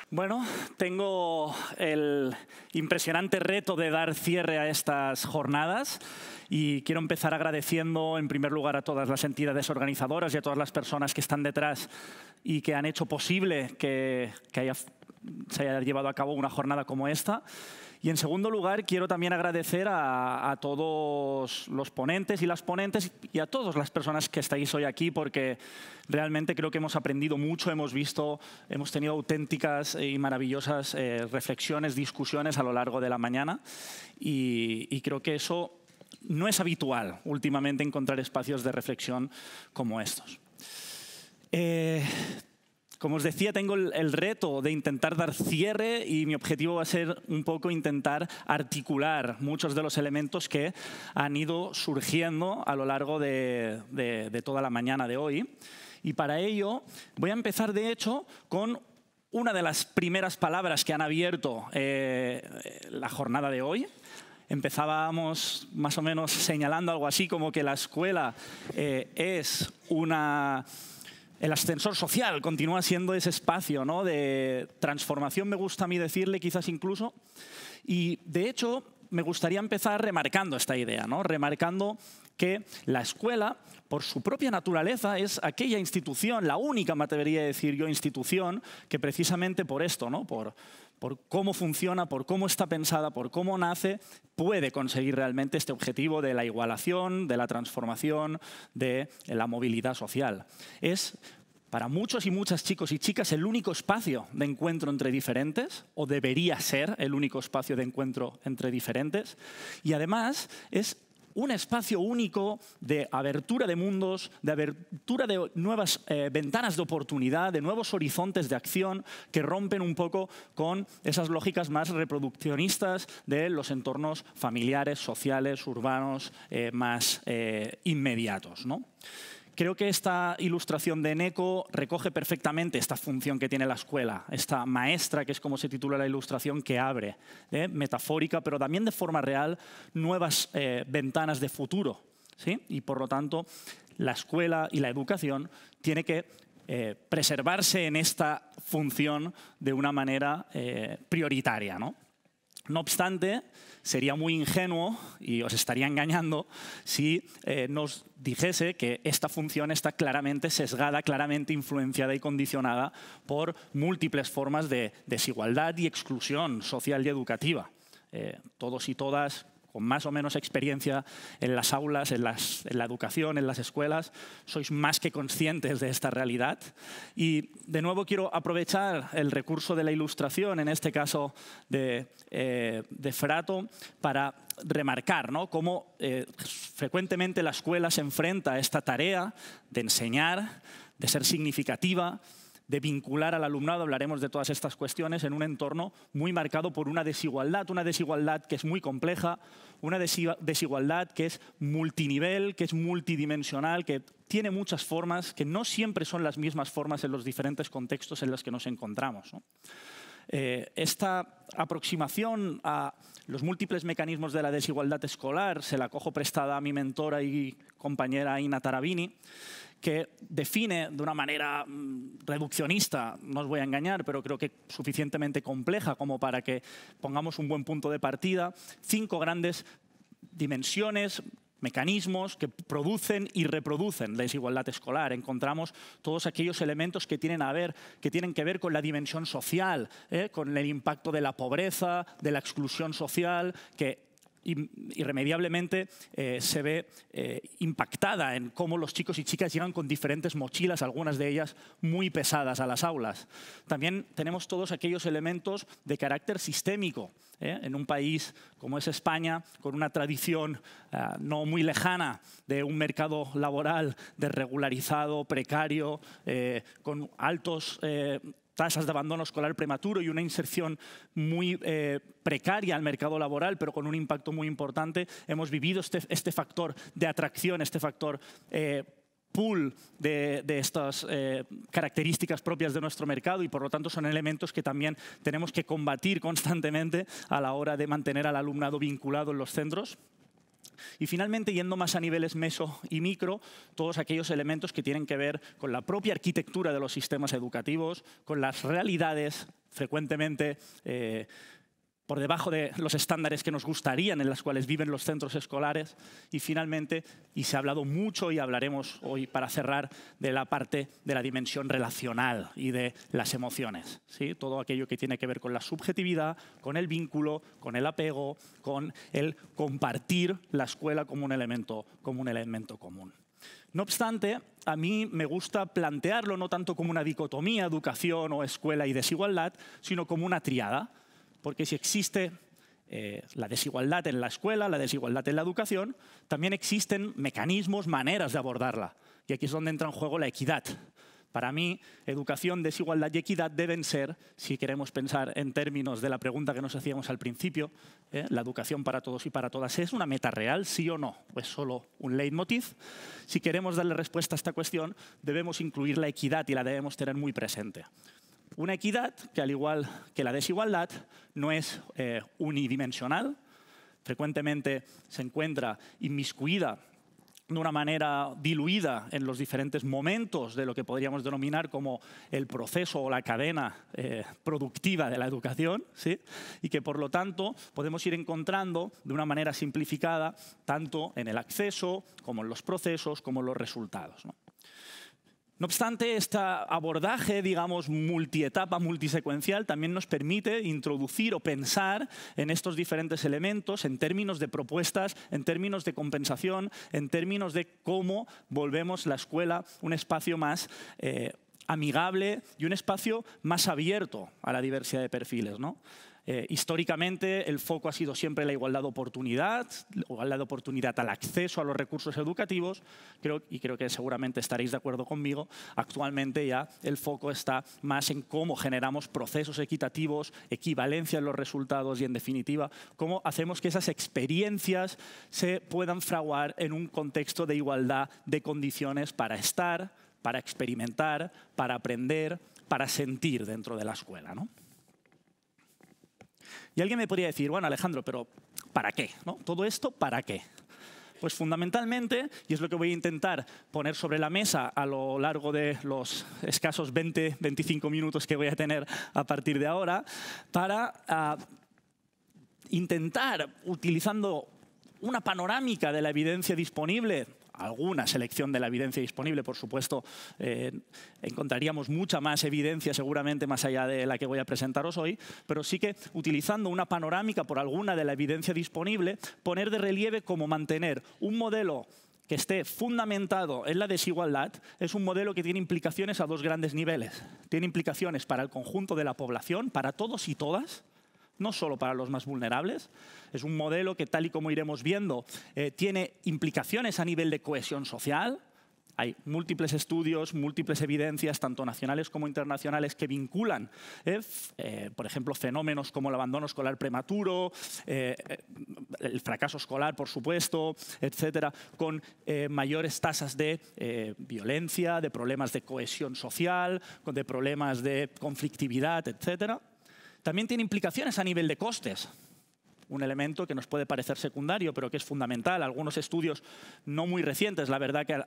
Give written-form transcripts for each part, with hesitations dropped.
Bueno, tengo el impresionante reto de dar cierre a estas jornadas y quiero empezar agradeciendo en primer lugar a todas las entidades organizadoras y a todas las personas que están detrás y que han hecho posible que se haya llevado a cabo una jornada como esta. Y en segundo lugar, quiero también agradecer a todos los ponentes y las ponentes y a todas las personas que estáis hoy aquí, porque realmente creo que hemos aprendido mucho, hemos tenido auténticas y maravillosas reflexiones, discusiones a lo largo de la mañana y creo que eso no es habitual últimamente encontrar espacios de reflexión como estos. Como os decía, tengo el reto de intentar dar cierre y mi objetivo va a ser un poco intentar articular muchos de los elementos que han ido surgiendo a lo largo de toda la mañana de hoy. Y para ello voy a empezar, de hecho, con una de las primeras palabras que han abierto la jornada de hoy. Empezábamos más o menos señalando algo así como que la escuela es el ascensor social, continúa siendo ese espacio, ¿no?, de transformación, me gusta a mí decirle, quizás incluso. Y, de hecho, me gustaría empezar remarcando esta idea, ¿no?, remarcando que la escuela, por su propia naturaleza, es aquella institución, la única, me atrevería a decir yo, institución, que precisamente por esto, ¿no?, por cómo funciona, por cómo está pensada, por cómo nace, puede conseguir realmente este objetivo de la igualación, de la transformación, de la movilidad social. Es, para muchos y muchas chicos y chicas, el único espacio de encuentro entre diferentes, o debería ser el único espacio de encuentro entre diferentes, y además es un espacio único de abertura de mundos, de abertura de nuevas ventanas de oportunidad, de nuevos horizontes de acción que rompen un poco con esas lógicas más reproduccionistas de los entornos familiares, sociales, urbanos, más inmediatos, ¿no? Creo que esta ilustración de Eneco recoge perfectamente esta función que tiene la escuela, esta maestra, que es como se titula la ilustración, que abre, metafórica, pero también de forma real, nuevas ventanas de futuro, ¿sí? Y por lo tanto, la escuela y la educación tiene que preservarse en esta función de una manera prioritaria, ¿no? No obstante, sería muy ingenuo y os estaría engañando si nos dijese que esta función está claramente sesgada, claramente influenciada y condicionada por múltiples formas de desigualdad y exclusión social y educativa. Todos y todas, con más o menos experiencia en las aulas, en la educación, en las escuelas, sois más que conscientes de esta realidad. Y de nuevo quiero aprovechar el recurso de la ilustración, en este caso de Frato, para remarcar, ¿no?, cómo frecuentemente la escuela se enfrenta a esta tarea de enseñar, de ser significativa, de vincular al alumnado, hablaremos de todas estas cuestiones, en un entorno muy marcado por una desigualdad que es muy compleja, una desigualdad que es multinivel, que es multidimensional, que tiene muchas formas, que no siempre son las mismas formas en los diferentes contextos en los que nos encontramos, ¿no? Esta aproximación a los múltiples mecanismos de la desigualdad escolar se la cojo prestada a mi mentora y compañera Ina Tarabini, que define de una manera reduccionista, no os voy a engañar, pero creo que suficientemente compleja como para que pongamos un buen punto de partida, 5 grandes dimensiones, mecanismos que producen y reproducen la desigualdad escolar. Encontramos todos aquellos elementos que tienen que ver con la dimensión social, con el impacto de la pobreza, de la exclusión social, que irremediablemente se ve impactada en cómo los chicos y chicas llegan con diferentes mochilas, algunas de ellas muy pesadas a las aulas. También tenemos todos aquellos elementos de carácter sistémico, en un país como es España, con una tradición no muy lejana de un mercado laboral desregularizado, precario, con altos tasas de abandono escolar prematuro y una inserción muy precaria al mercado laboral, pero con un impacto muy importante. Hemos vivido este factor de atracción, este factor pool de estas características propias de nuestro mercado y por lo tanto son elementos que también tenemos que combatir constantemente a la hora de mantener al alumnado vinculado en los centros. Y finalmente, yendo más a niveles meso y micro, todos aquellos elementos que tienen que ver con la propia arquitectura de los sistemas educativos, con las realidades frecuentemente por debajo de los estándares que nos gustarían en los cuales viven los centros escolares. Y finalmente, y se ha hablado mucho y hablaremos hoy para cerrar, de la parte de la dimensión relacional y de las emociones, ¿sí? Todo aquello que tiene que ver con la subjetividad, con el vínculo, con el apego, con el compartir la escuela como un elemento común. No obstante, a mí me gusta plantearlo no tanto como una dicotomía, educación o escuela y desigualdad, sino como una tríada. Porque si existe la desigualdad en la escuela, la desigualdad en la educación, también existen mecanismos, maneras de abordarla. Y aquí es donde entra en juego la equidad. Para mí, educación, desigualdad y equidad deben ser, si queremos pensar en términos de la pregunta que nos hacíamos al principio, la educación para todos y para todas, ¿es una meta real, sí o no? ¿O es solo un leitmotiv? Si queremos darle respuesta a esta cuestión, debemos incluir la equidad y la debemos tener muy presente. Una equidad que, al igual que la desigualdad, no es unidimensional. Frecuentemente se encuentra inmiscuida de una manera diluida en los diferentes momentos de lo que podríamos denominar como el proceso o la cadena productiva de la educación, ¿sí? Y que, por lo tanto, podemos ir encontrando de una manera simplificada tanto en el acceso como en los procesos como en los resultados, ¿no? No obstante, este abordaje, digamos, multietapa, multisecuencial, también nos permite introducir o pensar en estos diferentes elementos en términos de propuestas, en términos de compensación, en términos de cómo volvemos la escuela un espacio más amigable y un espacio más abierto a la diversidad de perfiles, ¿no? Históricamente, el foco ha sido siempre la igualdad de oportunidad al acceso a los recursos educativos, y creo que seguramente estaréis de acuerdo conmigo. Actualmente ya el foco está más en cómo generamos procesos equitativos, equivalencia en los resultados y, en definitiva, cómo hacemos que esas experiencias se puedan fraguar en un contexto de igualdad de condiciones para estar, para experimentar, para aprender, para sentir dentro de la escuela, ¿no? Y alguien me podría decir, bueno, Alejandro, pero ¿para qué? ¿No? ¿Todo esto para qué? Pues fundamentalmente, y es lo que voy a intentar poner sobre la mesa a lo largo de los escasos 20-25 minutos que voy a tener a partir de ahora, para intentar, utilizando una panorámica de la evidencia disponible, alguna selección de la evidencia disponible, por supuesto, encontraríamos mucha más evidencia seguramente más allá de la que voy a presentaros hoy, pero sí que utilizando una panorámica por alguna de la evidencia disponible, poner de relieve cómo mantener un modelo que esté fundamentado en la desigualdad es un modelo que tiene implicaciones a dos grandes niveles. Tiene implicaciones para el conjunto de la población, para todos y todas, no solo para los más vulnerables. Es un modelo que, tal y como iremos viendo, tiene implicaciones a nivel de cohesión social. Hay múltiples estudios, múltiples evidencias, tanto nacionales como internacionales, que vinculan, por ejemplo, fenómenos como el abandono escolar prematuro, el fracaso escolar, por supuesto, etcétera, con mayores tasas de violencia, de problemas de cohesión social, de problemas de conflictividad, etcétera. También tiene implicaciones a nivel de costes, un elemento que nos puede parecer secundario, pero que es fundamental. Algunos estudios no muy recientes, la verdad que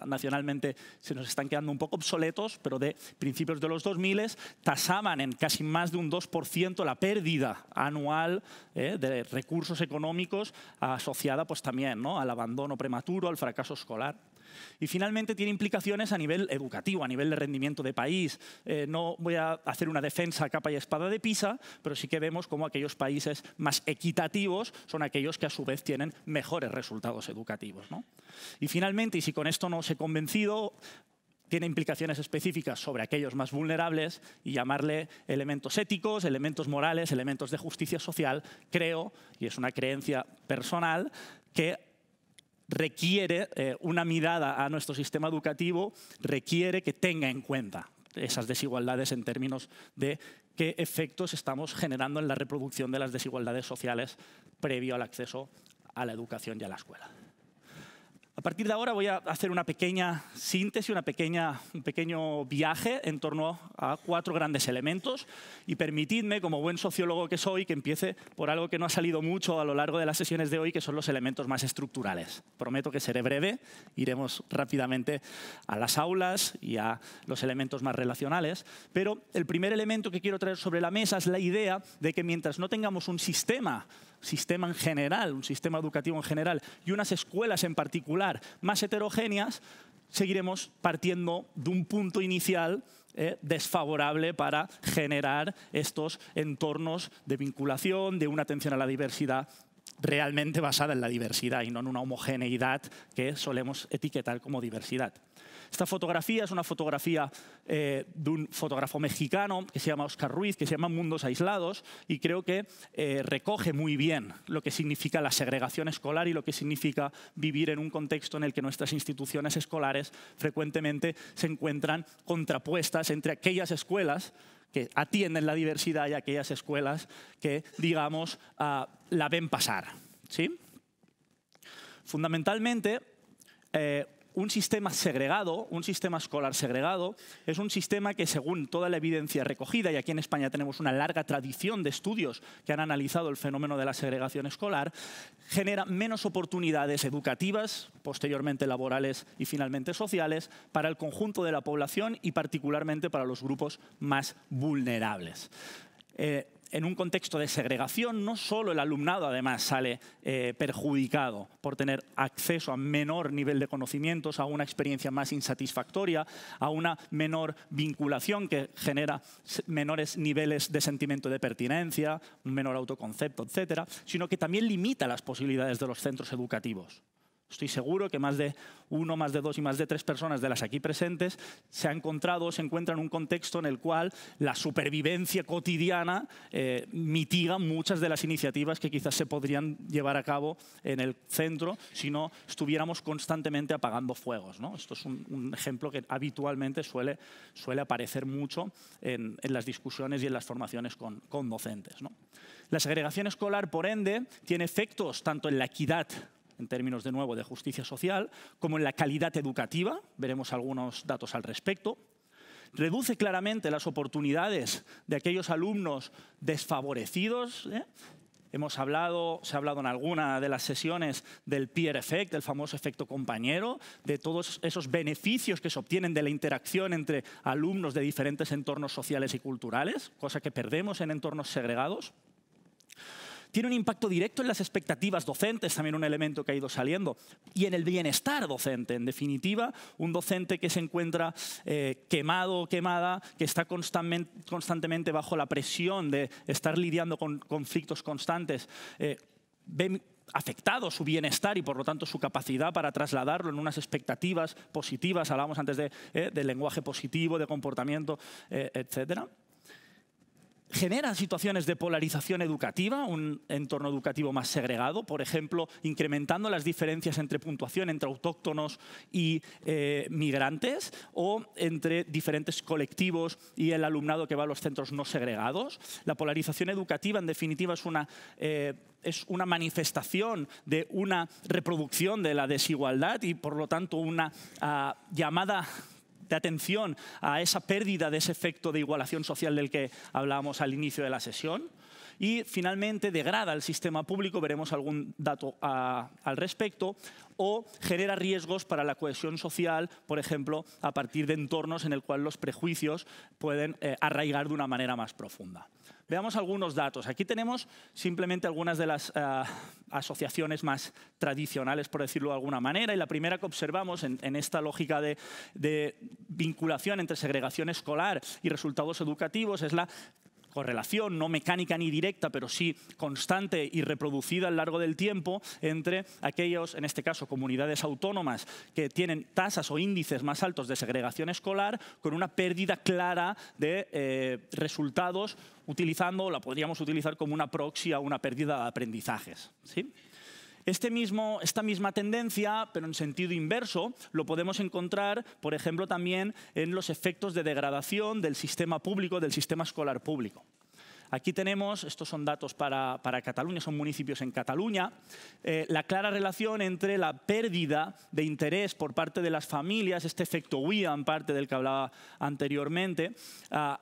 nacionalmente se nos están quedando un poco obsoletos, pero de principios de los 2000 tasaban en casi más de un 2% la pérdida anual de recursos económicos asociada pues, también, ¿no?, al abandono prematuro, al fracaso escolar. Y finalmente tiene implicaciones a nivel educativo, a nivel de rendimiento de país. No voy a hacer una defensa a capa y espada de PISA, pero sí que vemos cómo aquellos países más equitativos son aquellos que a su vez tienen mejores resultados educativos, ¿no? Y finalmente, y si con esto no os he convencido, tiene implicaciones específicas sobre aquellos más vulnerables y llamarle elementos éticos, elementos morales, elementos de justicia social, creo, y es una creencia personal, que requiere una mirada a nuestro sistema educativo, requiere que tenga en cuenta esas desigualdades en términos de qué efectos estamos generando en la reproducción de las desigualdades sociales previo al acceso a la educación y a la escuela. A partir de ahora voy a hacer una pequeña síntesis, un pequeño viaje en torno a 4 grandes elementos y permitidme, como buen sociólogo que soy, que empiece por algo que no ha salido mucho a lo largo de las sesiones de hoy, que son los elementos más estructurales. Prometo que seré breve, iremos rápidamente a las aulas y a los elementos más relacionales, pero el primer elemento que quiero traer sobre la mesa es la idea de que mientras no tengamos un sistema en general, un sistema educativo en general y unas escuelas en particular más heterogéneas, seguiremos partiendo de un punto inicial desfavorable para generar estos entornos de vinculación, de una atención a la diversidad realmente basada en la diversidad y no en una homogeneidad que solemos etiquetar como diversidad. Esta fotografía es una fotografía de un fotógrafo mexicano que se llama Óscar Ruiz, que se llama Mundos Aislados, y creo que recoge muy bien lo que significa la segregación escolar y lo que significa vivir en un contexto en el que nuestras instituciones escolares frecuentemente se encuentran contrapuestas entre aquellas escuelas que atienden la diversidad y aquellas escuelas que, digamos, la ven pasar, ¿sí? Fundamentalmente, un sistema segregado, un sistema escolar segregado, es un sistema que, según toda la evidencia recogida, y aquí en España tenemos una larga tradición de estudios que han analizado el fenómeno de la segregación escolar, genera menos oportunidades educativas, posteriormente laborales y finalmente sociales, para el conjunto de la población y particularmente para los grupos más vulnerables. En un contexto de segregación, no solo el alumnado además sale perjudicado por tener acceso a menor nivel de conocimientos, a una experiencia más insatisfactoria, a una menor vinculación que genera menores niveles de sentimiento de pertinencia, un menor autoconcepto, etcétera, sino que también limita las posibilidades de los centros educativos. Estoy seguro que más de 1, más de 2 y más de 3 personas de las aquí presentes se encuentran en un contexto en el cual la supervivencia cotidiana mitiga muchas de las iniciativas que quizás se podrían llevar a cabo en el centro si no estuviéramos constantemente apagando fuegos, ¿no? Esto es un ejemplo que habitualmente suele aparecer mucho en las discusiones y en las formaciones con docentes, ¿no? La segregación escolar, por ende, tiene efectos tanto en la equidad en términos, de nuevo, de justicia social, como en la calidad educativa, veremos algunos datos al respecto. Reduce claramente las oportunidades de aquellos alumnos desfavorecidos. Se ha hablado en alguna de las sesiones del peer effect, el famoso efecto compañero, de todos esos beneficios que se obtienen de la interacción entre alumnos de diferentes entornos sociales y culturales, cosa que perdemos en entornos segregados. Tiene un impacto directo en las expectativas docentes, también un elemento que ha ido saliendo, y en el bienestar docente. En definitiva, un docente que se encuentra quemado o quemada, que está constantemente bajo la presión de estar lidiando con conflictos constantes, ve afectado su bienestar y, por lo tanto, su capacidad para trasladarlo en unas expectativas positivas. Hablábamos antes de lenguaje positivo, de comportamiento, etcétera. Genera situaciones de polarización educativa, un entorno educativo más segregado, por ejemplo, incrementando las diferencias entre puntuación entre autóctonos y migrantes o entre diferentes colectivos y el alumnado que va a los centros no segregados. La polarización educativa, en definitiva, es una manifestación de una reproducción de la desigualdad y, por lo tanto, una llamada de atención a esa pérdida de ese efecto de igualación social del que hablábamos al inicio de la sesión. Y, finalmente, degrada el sistema público, veremos algún dato al respecto, o genera riesgos para la cohesión social, por ejemplo, a partir de entornos en el cual los prejuicios pueden arraigar de una manera más profunda. Veamos algunos datos. Aquí tenemos simplemente algunas de las asociaciones más tradicionales, por decirlo de alguna manera. Y la primera que observamos en esta lógica de vinculación entre segregación escolar y resultados educativos es la correlación, no mecánica ni directa, pero sí constante y reproducida a lo largo del tiempo entre aquellos, en este caso, comunidades autónomas que tienen tasas o índices más altos de segregación escolar con una pérdida clara de resultados utilizando, la podríamos utilizar como una proxy a una pérdida de aprendizajes, ¿sí? Esta misma tendencia, pero en sentido inverso, lo podemos encontrar, por ejemplo, también en los efectos de degradación del sistema público, del sistema escolar público. Aquí tenemos, estos son datos para Cataluña, son municipios en Cataluña, la clara relación entre la pérdida de interés por parte de las familias, este efecto huida en parte del que hablaba anteriormente,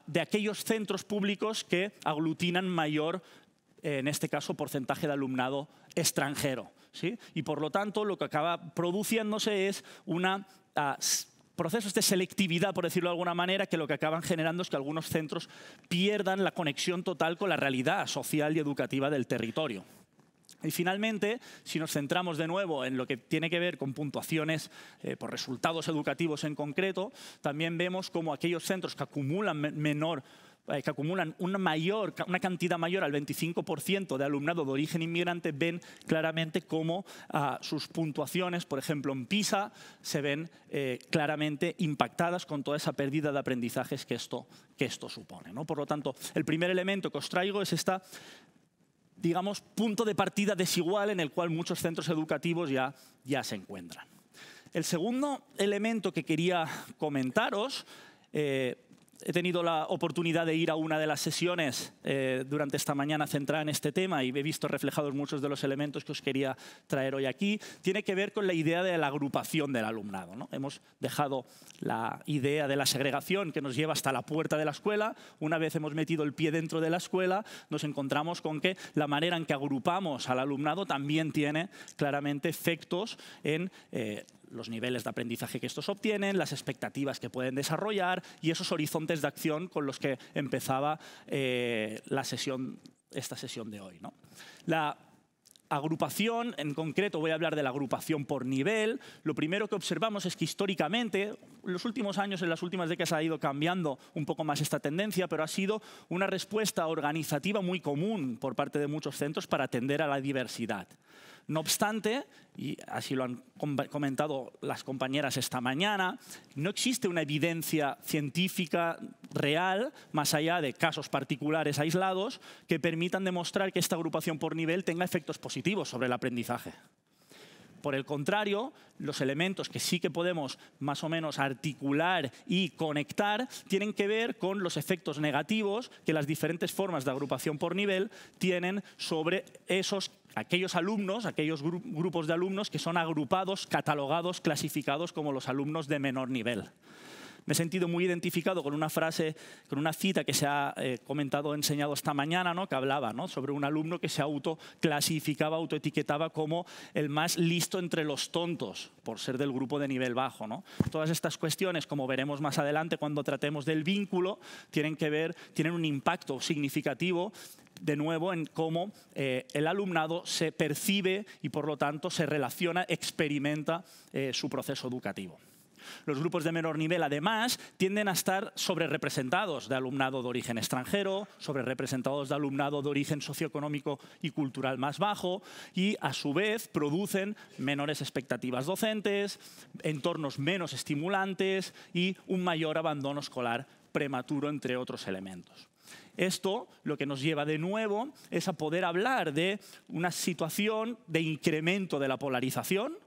de aquellos centros públicos que aglutinan mayor, en este caso, porcentaje de alumnado extranjero, ¿sí? Y por lo tanto, lo que acaba produciéndose es procesos de selectividad, por decirlo de alguna manera, que lo que acaban generando es que algunos centros pierdan la conexión total con la realidad social y educativa del territorio. Y finalmente, si nos centramos de nuevo en lo que tiene que ver con puntuaciones por resultados educativos en concreto, también vemos cómo aquellos centros que acumulan una cantidad mayor al 25% de alumnado de origen inmigrante ven claramente cómo sus puntuaciones, por ejemplo en PISA, se ven claramente impactadas con toda esa pérdida de aprendizajes que esto supone, ¿no? Por lo tanto, el primer elemento que os traigo es digamos, punto de partida desigual en el cual muchos centros educativos ya se encuentran. El segundo elemento que quería comentaros, he tenido la oportunidad de ir a una de las sesiones durante esta mañana centrada en este tema y he visto reflejados muchos de los elementos que os quería traer hoy aquí. Tiene que ver con la idea de la agrupación del alumnado, ¿no? Hemos dejado la idea de la segregación que nos lleva hasta la puerta de la escuela. Una vez hemos metido el pie dentro de la escuela, nos encontramos con que la manera en que agrupamos al alumnado también tiene claramente efectos en los niveles de aprendizaje que estos obtienen, las expectativas que pueden desarrollar y esos horizontes de acción con los que empezaba esta sesión de hoy, ¿no? La agrupación, en concreto voy a hablar de la agrupación por nivel. Lo primero que observamos es que históricamente, en los últimos años, en las últimas décadas ha ido cambiando un poco más esta tendencia, pero ha sido una respuesta organizativa muy común por parte de muchos centros para atender a la diversidad. No obstante, y así lo han comentado las compañeras esta mañana, no existe una evidencia científica real, más allá de casos particulares aislados, que permitan demostrar que esta agrupación por nivel tenga efectos positivos sobre el aprendizaje. Por el contrario, los elementos que sí que podemos más o menos articular y conectar tienen que ver con los efectos negativos que las diferentes formas de agrupación por nivel tienen sobre aquellos alumnos, aquellos grupos de alumnos que son agrupados, catalogados, clasificados como los alumnos de menor nivel. Me he sentido muy identificado con una frase, con una cita que se ha enseñado esta mañana, ¿no? Que hablaba, ¿no? Sobre un alumno que se autoclasificaba, autoetiquetaba como el más listo entre los tontos, por ser del grupo de nivel bajo, ¿no? Todas estas cuestiones, como veremos más adelante cuando tratemos del vínculo, tienen un impacto significativo de nuevo en cómo el alumnado se percibe y por lo tanto se relaciona, experimenta su proceso educativo. Los grupos de menor nivel, además, tienden a estar sobrerepresentados de alumnado de origen extranjero, sobrerepresentados de alumnado de origen socioeconómico y cultural más bajo y, a su vez, producen menores expectativas docentes, entornos menos estimulantes y un mayor abandono escolar prematuro, entre otros elementos. Esto lo que nos lleva de nuevo es a poder hablar de una situación de incremento de la polarización,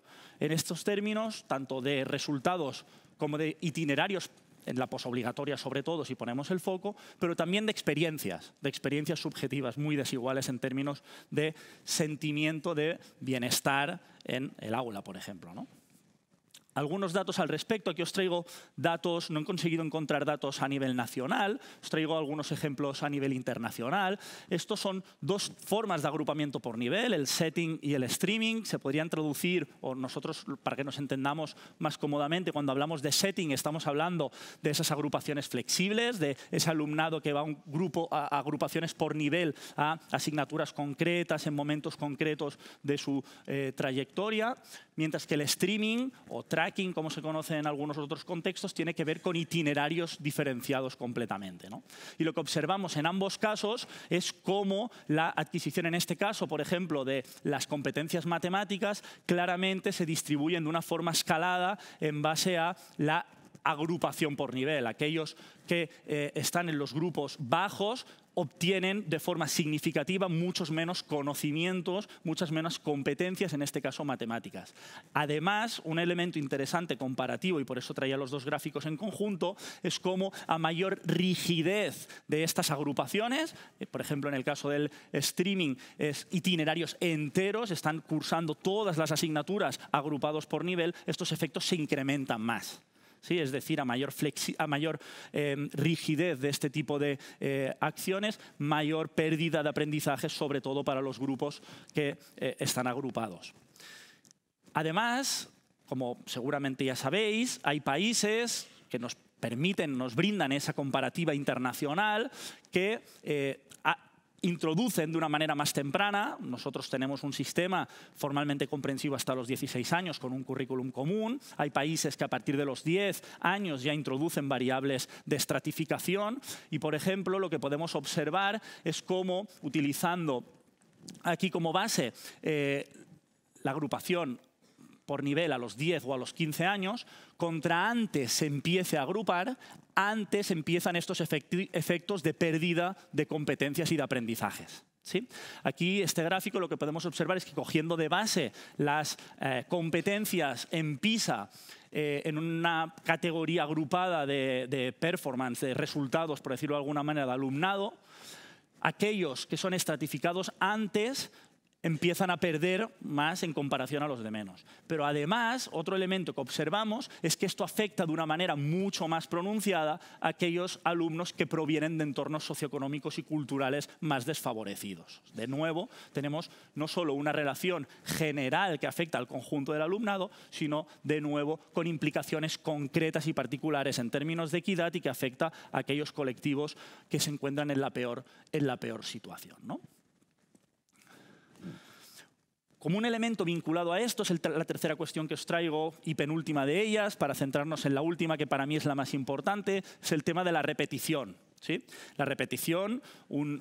en estos términos, tanto de resultados como de itinerarios, en la posobligatoria sobre todo, si ponemos el foco, pero también de experiencias subjetivas muy desiguales en términos de sentimiento de bienestar en el aula, por ejemplo, ¿no? Algunos datos al respecto. Aquí os traigo datos, no he conseguido encontrar datos a nivel nacional, os traigo algunos ejemplos a nivel internacional. Estos son dos formas de agrupamiento por nivel, el setting y el streaming. Se podrían traducir, o nosotros, para que nos entendamos más cómodamente, cuando hablamos de setting estamos hablando de esas agrupaciones flexibles, de ese alumnado que va a agrupaciones por nivel, a asignaturas concretas en momentos concretos de su trayectoria, mientras que el streaming o tracking, como se conoce en algunos otros contextos, tiene que ver con itinerarios diferenciados completamente, ¿no? Y lo que observamos en ambos casos es cómo la adquisición, en este caso, por ejemplo, de las competencias matemáticas, claramente se distribuyen de una forma escalada en base a la agrupación por nivel. Aquellos que están en los grupos bajos obtienen de forma significativa muchos menos conocimientos, muchas menos competencias, en este caso matemáticas. Además, un elemento interesante comparativo, y por eso traía los dos gráficos en conjunto, es cómo a mayor rigidez de estas agrupaciones, por ejemplo en el caso del streaming, es itinerarios enteros, están cursando todas las asignaturas agrupados por nivel, estos efectos se incrementan más. ¿Sí? Es decir, a mayor rigidez de este tipo de acciones, mayor pérdida de aprendizaje, sobre todo para los grupos que están agrupados. Además, como seguramente ya sabéis, hay países que nos brindan esa comparativa internacional que introducen de una manera más temprana. Nosotros tenemos un sistema formalmente comprensivo hasta los 16 años con un currículum común. Hay países que a partir de los 10 años ya introducen variables de estratificación y, por ejemplo, lo que podemos observar es cómo, utilizando aquí como base la agrupación por nivel a los 10 o a los 15 años, contra antes se empiece a agrupar, antes empiezan estos efectos de pérdida de competencias y de aprendizajes. ¿Sí? Aquí este gráfico lo que podemos observar es que cogiendo de base las competencias en PISA en una categoría agrupada de performance, de resultados, por decirlo de alguna manera, de alumnado, aquellos que son estratificados antes empiezan a perder más en comparación a los de menos. Pero además, otro elemento que observamos es que esto afecta de una manera mucho más pronunciada a aquellos alumnos que provienen de entornos socioeconómicos y culturales más desfavorecidos. De nuevo, tenemos no solo una relación general que afecta al conjunto del alumnado, sino, de nuevo, con implicaciones concretas y particulares en términos de equidad y que afecta a aquellos colectivos que se encuentran en la peor situación, ¿no? Como un elemento vinculado a esto, es la tercera cuestión que os traigo y penúltima de ellas, para centrarnos en la última, que para mí es la más importante, es el tema de la repetición. ¿Sí? La repetición, un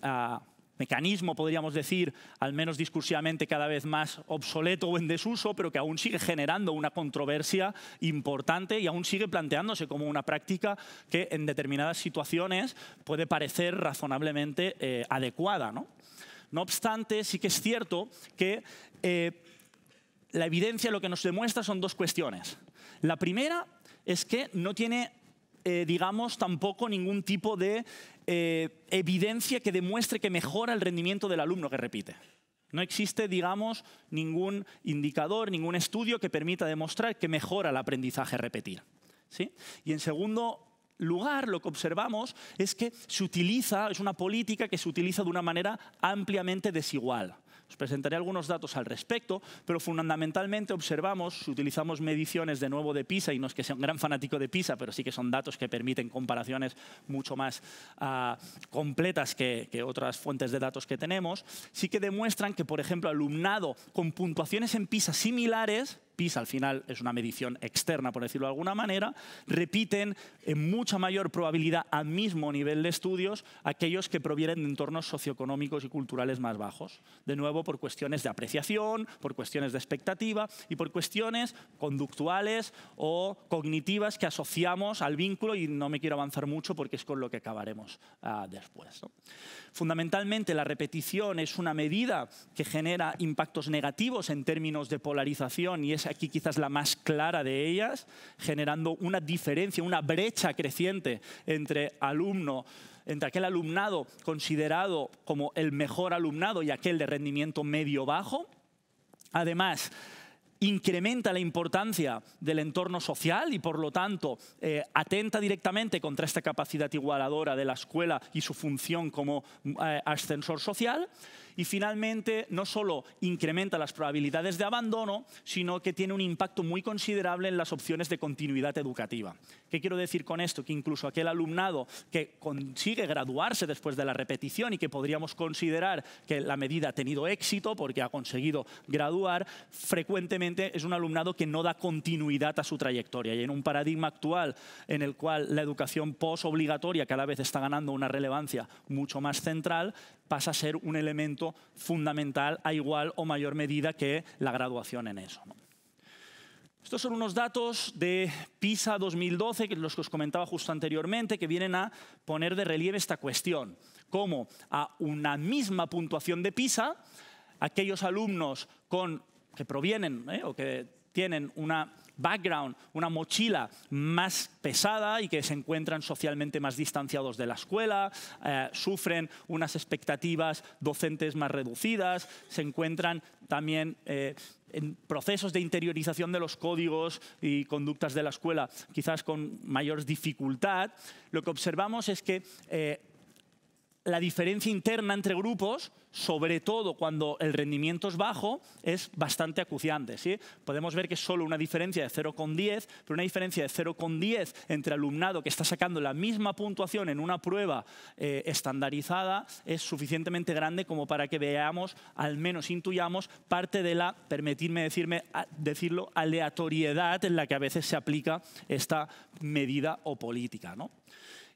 mecanismo, podríamos decir, al menos discursivamente cada vez más obsoleto o en desuso, pero que aún sigue generando una controversia importante y aún sigue planteándose como una práctica que en determinadas situaciones puede parecer razonablemente adecuada, ¿no? No obstante, sí que es cierto que la evidencia lo que nos demuestra son dos cuestiones. La primera es que no tiene, digamos, tampoco ningún tipo de evidencia que demuestre que mejora el rendimiento del alumno que repite. No existe, digamos, ningún indicador, ningún estudio que permita demostrar que mejora el aprendizaje repetir. ¿Sí? Y en segundo lugar, lo que observamos es que es una política que se utiliza de una manera ampliamente desigual. Os presentaré algunos datos al respecto, pero fundamentalmente observamos, si utilizamos mediciones de nuevo de PISA, y no es que sea un gran fanático de PISA, pero sí que son datos que permiten comparaciones mucho más completas que otras fuentes de datos que tenemos, sí que demuestran que, por ejemplo, alumnado con puntuaciones en PISA similares, PISA al final es una medición externa, por decirlo de alguna manera, repiten en mucha mayor probabilidad al mismo nivel de estudios aquellos que provienen de entornos socioeconómicos y culturales más bajos. De nuevo, por cuestiones de apreciación, por cuestiones de expectativa y por cuestiones conductuales o cognitivas que asociamos al vínculo, y no me quiero avanzar mucho porque es con lo que acabaremos después, ¿no? Fundamentalmente, la repetición es una medida que genera impactos negativos en términos de polarización, y es aquí quizás la más clara de ellas, generando una diferencia, una brecha creciente entre aquel alumnado considerado como el mejor alumnado y aquel de rendimiento medio-bajo. Además, incrementa la importancia del entorno social y, por lo tanto, atenta directamente contra esta capacidad igualadora de la escuela y su función como ascensor social. Y, finalmente, no solo incrementa las probabilidades de abandono, sino que tiene un impacto muy considerable en las opciones de continuidad educativa. ¿Qué quiero decir con esto? Que incluso aquel alumnado que consigue graduarse después de la repetición y que podríamos considerar que la medida ha tenido éxito porque ha conseguido graduar, frecuentemente es un alumnado que no da continuidad a su trayectoria. Y en un paradigma actual en el cual la educación posobligatoria cada vez está ganando una relevancia mucho más central, pasa a ser un elemento fundamental a igual o mayor medida que la graduación en eso, ¿no? Estos son unos datos de PISA 2012, que los que os comentaba justo anteriormente, que vienen a poner de relieve esta cuestión. Cómo a una misma puntuación de PISA, aquellos alumnos que provienen o que tienen una background, una mochila más pesada y que se encuentran socialmente más distanciados de la escuela, sufren unas expectativas docentes más reducidas, se encuentran también en procesos de interiorización de los códigos y conductas de la escuela, quizás con mayor dificultad. Lo que observamos es que la diferencia interna entre grupos, sobre todo cuando el rendimiento es bajo, es bastante acuciante, ¿sí? Podemos ver que es solo una diferencia de 0,10, pero una diferencia de 0,10 entre alumnado que está sacando la misma puntuación en una prueba estandarizada es suficientemente grande como para que veamos, al menos intuyamos, parte de la, permitidme decirlo, aleatoriedad en la que a veces se aplica esta medida o política, ¿no?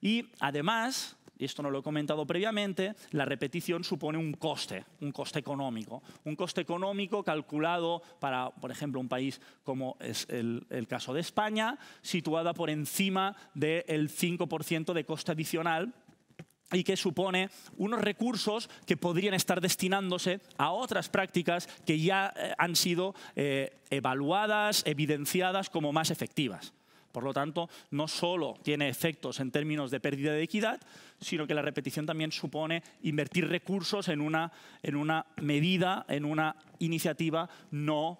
Y además, y esto no lo he comentado previamente, la repetición supone un coste económico calculado para, por ejemplo, un país como es el caso de España, situada por encima del 5% de coste adicional y que supone unos recursos que podrían estar destinándose a otras prácticas que ya han sido evaluadas, evidenciadas como más efectivas. Por lo tanto, no solo tiene efectos en términos de pérdida de equidad, sino que la repetición también supone invertir recursos en una medida, en una iniciativa no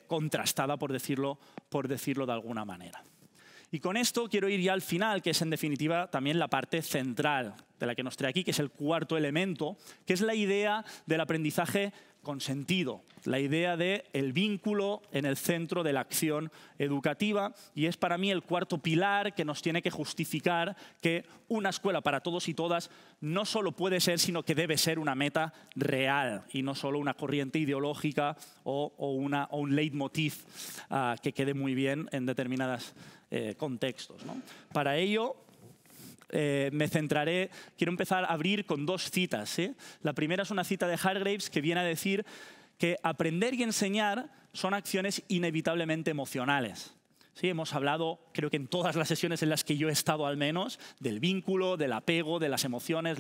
contrastada, por decirlo de alguna manera. Y con esto quiero ir ya al final, que es en definitiva también la parte central de la que nos trae aquí, que es el cuarto elemento, que es la idea del aprendizaje con sentido, la idea del vínculo en el centro de la acción educativa, y es para mí el cuarto pilar que nos tiene que justificar que una escuela para todos y todas no solo puede ser, sino que debe ser una meta real y no solo una corriente ideológica o un leitmotiv que quede muy bien en determinados contextos, ¿no? Para ello, me centraré, quiero empezar a abrir con dos citas, ¿sí? La primera es una cita de Hargreaves que viene a decir que aprender y enseñar son acciones inevitablemente emocionales. Sí, hemos hablado, creo que en todas las sesiones en las que yo he estado al menos, del vínculo, del apego, de las emociones.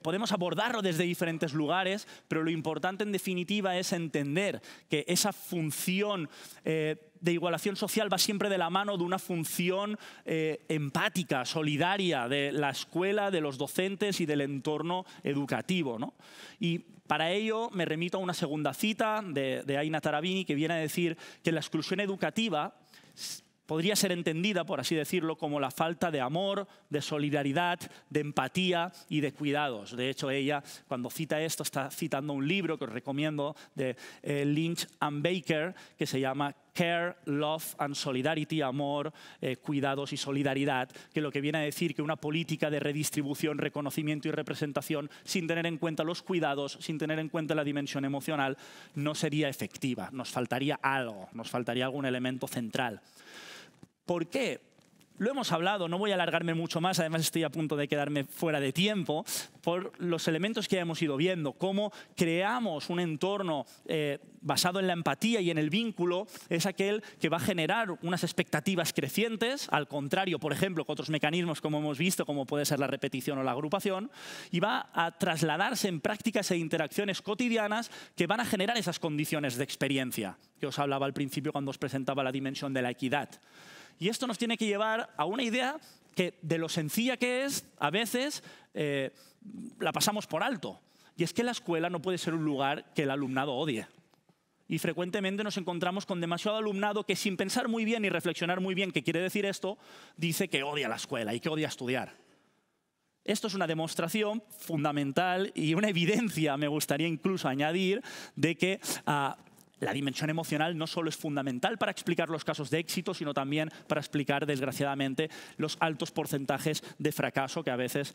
Podemos abordarlo desde diferentes lugares, pero lo importante en definitiva es entender que esa función de igualación social va siempre de la mano de una función empática, solidaria de la escuela, de los docentes y del entorno educativo, ¿no? Y para ello me remito a una segunda cita de Aina Tarabini que viene a decir que la exclusión educativa podría ser entendida, por así decirlo, como la falta de amor, de solidaridad, de empatía y de cuidados. De hecho, ella, cuando cita esto, está citando un libro que os recomiendo de Lynch and Baker, que se llama Care, Love and Solidarity, amor, cuidados y solidaridad, que lo que viene a decir que una política de redistribución, reconocimiento y representación, sin tener en cuenta los cuidados, sin tener en cuenta la dimensión emocional, no sería efectiva. Nos faltaría algo, nos faltaría algún elemento central. ¿Por qué? Lo hemos hablado, no voy a alargarme mucho más, además estoy a punto de quedarme fuera de tiempo, por los elementos que ya hemos ido viendo, cómo creamos un entorno basado en la empatía y en el vínculo, es aquel que va a generar unas expectativas crecientes, al contrario, por ejemplo, con otros mecanismos como hemos visto, como puede ser la repetición o la agrupación, y va a trasladarse en prácticas e interacciones cotidianas que van a generar esas condiciones de experiencia, que os hablaba al principio cuando os presentaba la dimensión de la equidad. Y esto nos tiene que llevar a una idea que, de lo sencilla que es, a veces la pasamos por alto. Y es que la escuela no puede ser un lugar que el alumnado odie. Y frecuentemente nos encontramos con demasiado alumnado que, sin pensar muy bien y reflexionar muy bien qué quiere decir esto, dice que odia la escuela y que odia estudiar. Esto es una demostración fundamental y una evidencia, me gustaría incluso añadir, de que la dimensión emocional no solo es fundamental para explicar los casos de éxito, sino también para explicar, desgraciadamente, los altos porcentajes de fracaso que a veces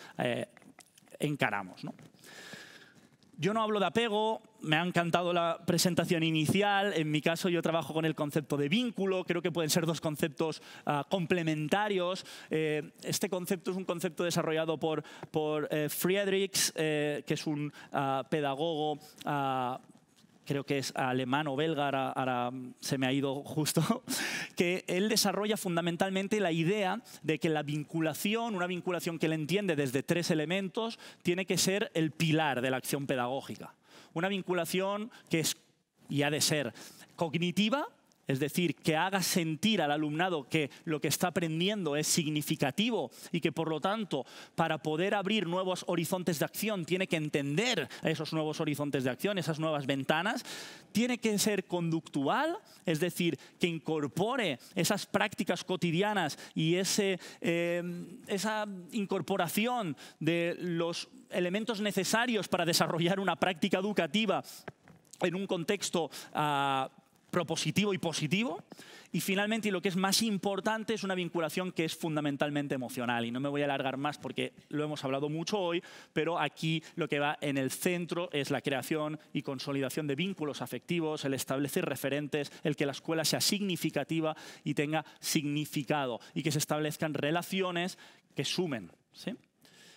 encaramos, ¿no? Yo no hablo de apego, me ha encantado la presentación inicial. En mi caso, yo trabajo con el concepto de vínculo. Creo que pueden ser dos conceptos complementarios. Este concepto es un concepto desarrollado por Friedrichs, que es un pedagogo creo que es alemán o belga, ahora se me ha ido justo, que él desarrolla fundamentalmente la idea de que la vinculación, una vinculación que él entiende desde 3 elementos, tiene que ser el pilar de la acción pedagógica. Una vinculación que es, y ha de ser, cognitiva, es decir, que haga sentir al alumnado que lo que está aprendiendo es significativo y que, por lo tanto, para poder abrir nuevos horizontes de acción, tiene que entender esos nuevos horizontes de acción, esas nuevas ventanas. Tiene que ser conductual, es decir, que incorpore esas prácticas cotidianas y esa incorporación de los elementos necesarios para desarrollar una práctica educativa en un contexto propositivo y positivo. Y finalmente, y lo que es más importante, es una vinculación que es fundamentalmente emocional. Y no me voy a alargar más porque lo hemos hablado mucho hoy, pero aquí lo que va en el centro es la creación y consolidación de vínculos afectivos, el establecer referentes, el que la escuela sea significativa y tenga significado y que se establezcan relaciones que sumen, ¿sí?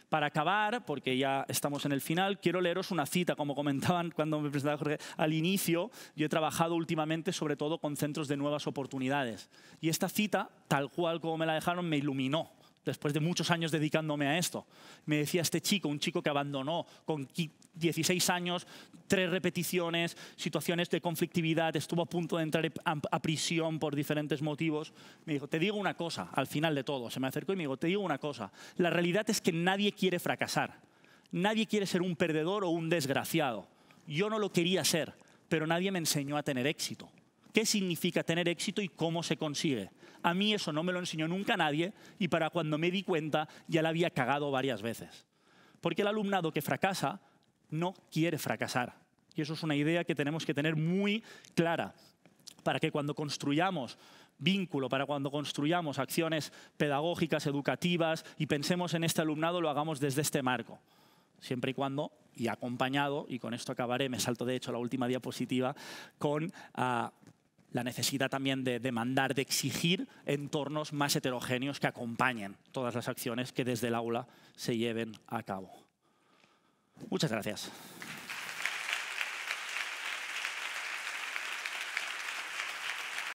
Para acabar, porque ya estamos en el final, quiero leeros una cita. Como comentaban cuando me presentaba Jorge al inicio, yo he trabajado últimamente sobre todo con centros de nuevas oportunidades. Y esta cita, tal cual como me la dejaron, me iluminó. Después de muchos años dedicándome a esto. Me decía este chico, un chico que abandonó con 16 años, 3 repeticiones, situaciones de conflictividad, estuvo a punto de entrar a prisión por diferentes motivos. Me dijo, te digo una cosa, al final de todo, se me acercó y me dijo, te digo una cosa, la realidad es que nadie quiere fracasar, nadie quiere ser un perdedor o un desgraciado. Yo no lo quería ser, pero nadie me enseñó a tener éxito. ¿Qué significa tener éxito y cómo se consigue? A mí eso no me lo enseñó nunca nadie y para cuando me di cuenta ya la había cagado varias veces. Porque el alumnado que fracasa no quiere fracasar. Y eso es una idea que tenemos que tener muy clara para que cuando construyamos vínculo, para cuando construyamos acciones pedagógicas, educativas y pensemos en este alumnado, lo hagamos desde este marco. Siempre y cuando, y acompañado, y con esto acabaré, me salto de hecho a la última diapositiva, con la necesidad también de demandar, de exigir entornos más heterogéneos que acompañen todas las acciones que desde el aula se lleven a cabo. Muchas gracias.